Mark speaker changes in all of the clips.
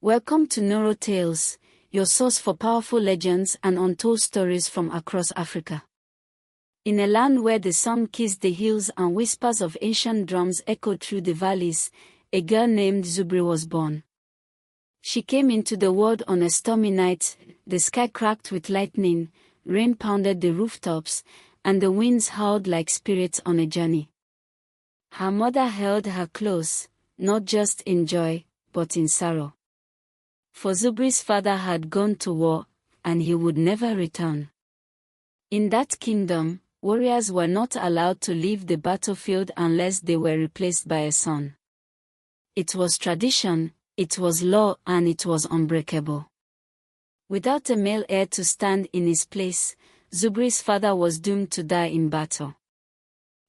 Speaker 1: Welcome to Neuro Tales, your source for powerful legends and untold stories from across Africa. In a land where the sun kissed the hills and whispers of ancient drums echoed through the valleys, a girl named Zubri was born. She came into the world on a stormy night. The sky cracked with lightning, rain pounded the rooftops, and the winds howled like spirits on a journey. Her mother held her close, not just in joy, but in sorrow. For Zubri's father had gone to war, and he would never return. In that kingdom, warriors were not allowed to leave the battlefield unless they were replaced by a son. It was tradition, it was law, and it was unbreakable. Without a male heir to stand in his place, Zubri's father was doomed to die in battle.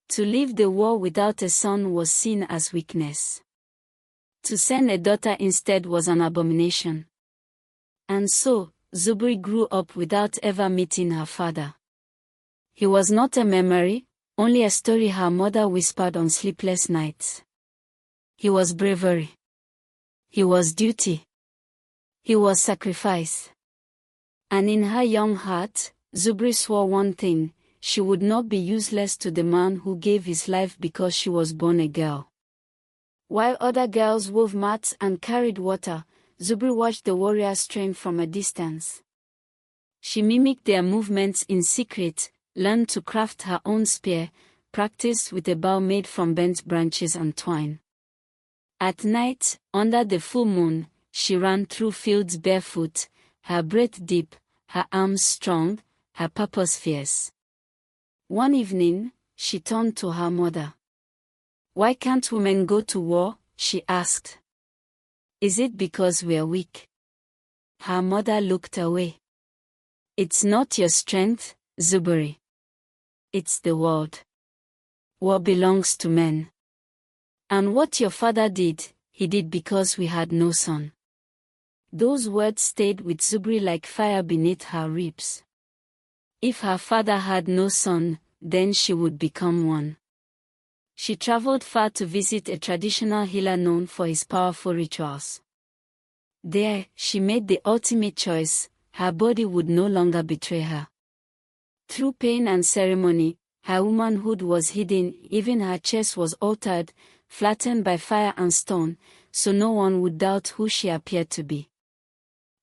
Speaker 1: To leave the war without a son was seen as weakness. To send a daughter instead was an abomination. And so, Zubri grew up without ever meeting her father. He was not a memory, only a story her mother whispered on sleepless nights. He was bravery. He was duty. He was sacrifice. And in her young heart, Zubri swore one thing: she would not be useless to the man who gave his life because she was born a girl. While other girls wove mats and carried water, Zubri watched the warriors train from a distance. She mimicked their movements in secret, learned to craft her own spear, practiced with a bow made from bent branches and twine. At night, under the full moon, she ran through fields barefoot, her breath deep, her arms strong, her purpose fierce. One evening, she turned to her mother. "Why can't women go to war?" she asked. "Is it because we're weak?" Her mother looked away. "It's not your strength, Zubri. It's the world. War belongs to men. And what your father did, he did because we had no son." Those words stayed with Zubri like fire beneath her ribs. If her father had no son, then she would become one. She traveled far to visit a traditional healer known for his powerful rituals. There, she made the ultimate choice: her body would no longer betray her. Through pain and ceremony, her womanhood was hidden, even her chest was altered, flattened by fire and stone, so no one would doubt who she appeared to be.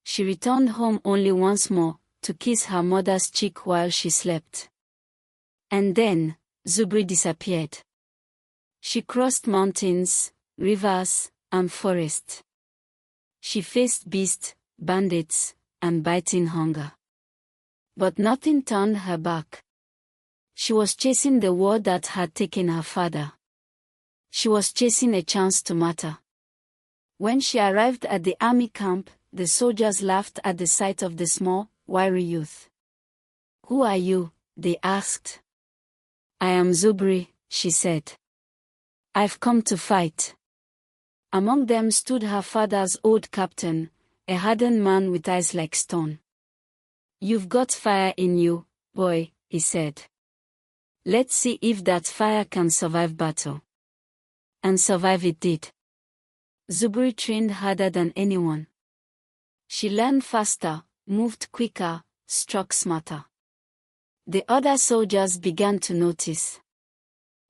Speaker 1: She returned home only once more, to kiss her mother's cheek while she slept. And then, Zubri disappeared. She crossed mountains, rivers, and forests. She faced beasts, bandits, and biting hunger. But nothing turned her back. She was chasing the war that had taken her father. She was chasing a chance to matter. When she arrived at the army camp, the soldiers laughed at the sight of the small, wiry youth. "Who are you?" they asked. "I am Zubri," she said. "I've come to fight." Among them stood her father's old captain, a hardened man with eyes like stone. "You've got fire in you, boy," he said. "Let's see if that fire can survive battle." And survive it did. Zubri trained harder than anyone. She learned faster, moved quicker, struck smarter. The other soldiers began to notice.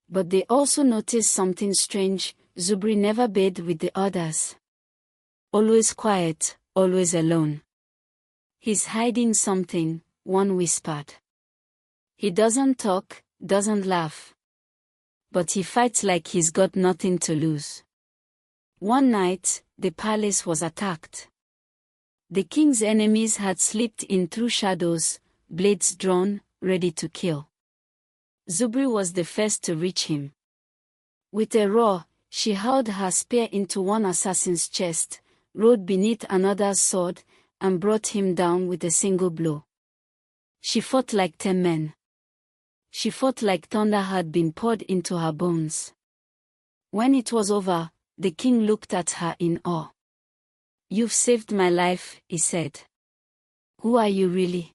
Speaker 1: But they also noticed something strange: Zubri never bathed with the others. Always quiet, always alone. "He's hiding something," one whispered. "He doesn't talk, doesn't laugh. But he fights like he's got nothing to lose." One night, the palace was attacked. The king's enemies had slipped in through shadows, blades drawn, ready to kill. Zubri was the first to reach him. With a roar, she hurled her spear into one assassin's chest, rode beneath another's sword, and brought him down with a single blow. She fought like 10 men. She fought like thunder had been poured into her bones. When it was over, the king looked at her in awe. "You've saved my life," he said. "Who are you really?"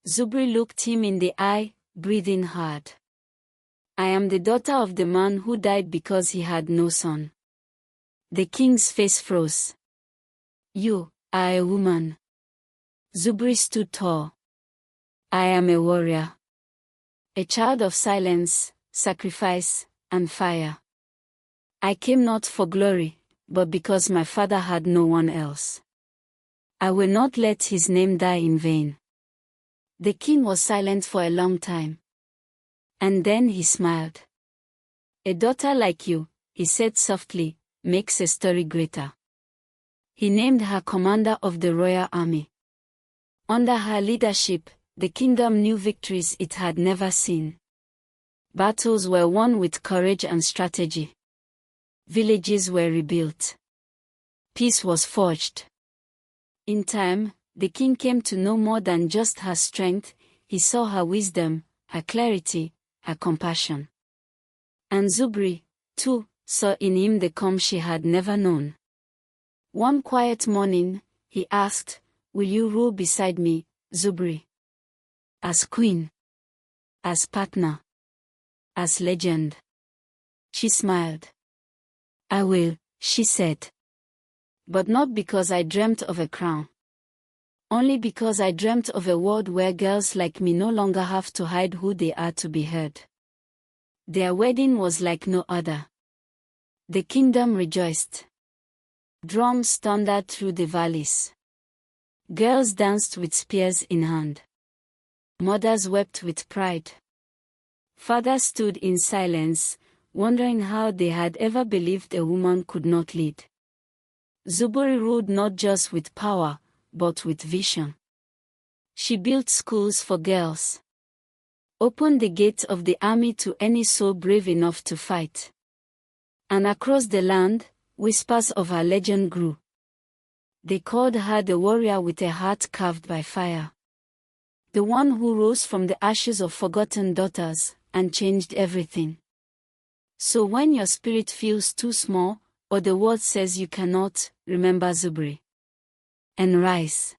Speaker 1: Zubri looked him in the eye, breathing hard. "I am the daughter of the man who died because he had no son." The king's face froze. You are a woman. Zubri stood tall. I am a warrior. A child of silence, sacrifice, and fire. I came not for glory, but because my father had no one else. I will not let his name die in vain. The king was silent for a long time. And then he smiled. A daughter like you, he said softly, makes a story greater. He named her commander of the royal army. Under her leadership, the kingdom knew victories it had never seen. Battles were won with courage and strategy. Villages were rebuilt. Peace was forged. In time, the king came to know more than just her strength. He saw her wisdom, her clarity, her compassion. And Zubri, too, saw in him the calm she had never known. One quiet morning, he asked, will you rule beside me, Zubri? As queen. As partner. As legend. She smiled. I will, she said. But not because I dreamt of a crown. Only because I dreamt of a world where girls like me no longer have to hide who they are to be heard. Their wedding was like no other. The kingdom rejoiced. Drums thundered through the valleys. Girls danced with spears in hand. Mothers wept with pride. Fathers stood in silence, wondering how they had ever believed a woman could not lead. Zubri ruled not just with power, but with vision. She built schools for girls. Opened the gates of the army to any soul brave enough to fight. And across the land, whispers of her legend grew. They called her the warrior with a heart carved by fire. The one who rose from the ashes of forgotten daughters, and changed everything. So when your spirit feels too small, or the world says you cannot, remember Zubri. And rise.